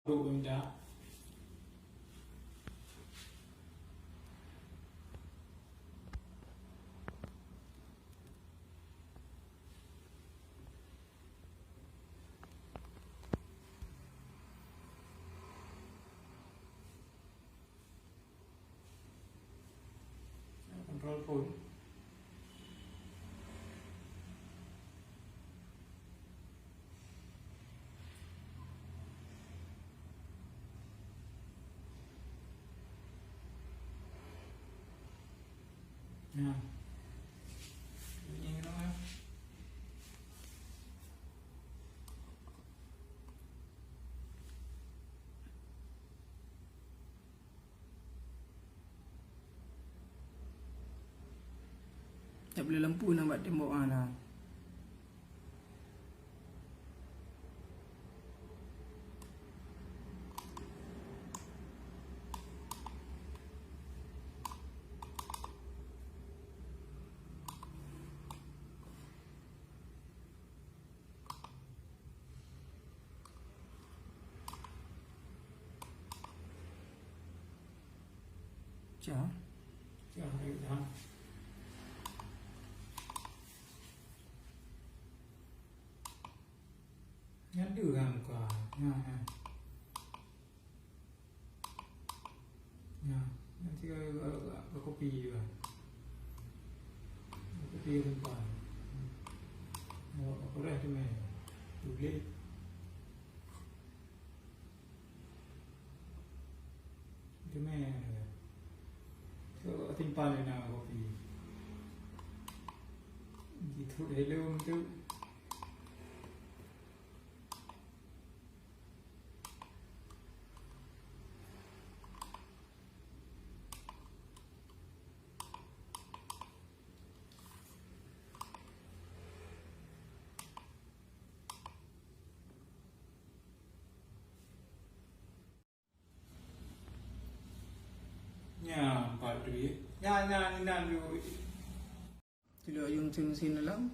Đủ mình đã control phone nha nhanh đó em Tak boleh lampu nampak tembok lah. Cak. Jangan dah nhắn được hàng quả nha nha nha thì có copy rồi copy lên quả có đây cho mày đủ lên cho mày có tin pan này nào copy thì thôi để luôn chứ nhà phải trí nhà như rồi Tidak yung sin dalam.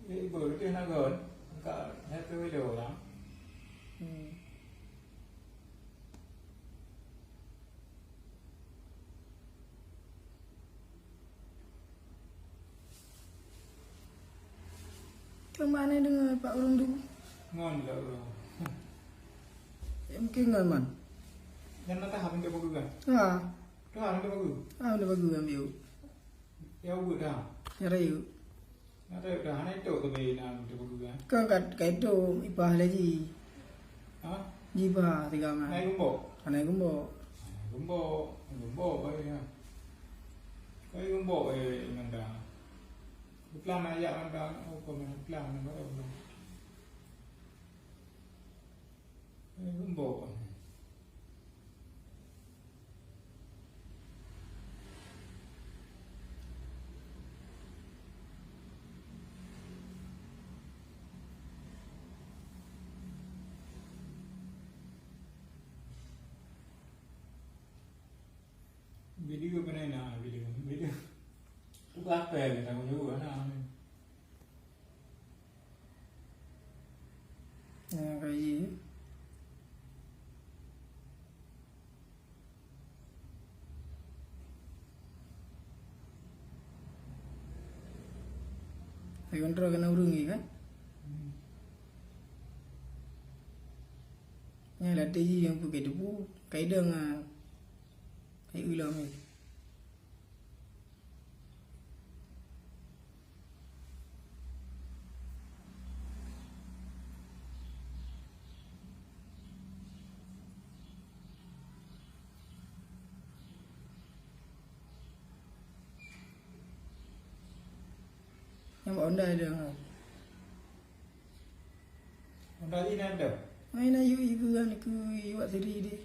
cái bờ trên nó gần cả hết cái video lắm Macam mana dengan Pak Orang tu? ngon lợ Mungkin ngan man. nhân nó ta học cái bao gừng Ha. nó học cái bao gừng Ah, dah bagus ambil. eo bự nào Ya rayu. nó đây đã này chỗ tụi mình làm cái bao gừng Kau kat kai tu ipah lagi. hả Jiba tiga này man. cũng bộ Anai gumbo. cũng bộ ấy nha cái cũng bộ ấy mình đã lúc làm này dạo mình đã còn mình làm mình bắt đầu cái cũng bộ video bên này là video lúc áp về người ta có nhớ bữa nào Cái gì? Saya kontrol kena urungi kan? Yang ada TG yang pakai debu, kaidang ay ulam ni. Yang buat onda ada. Honda ini ada Main ayu iku kan iku buat sendiri dia.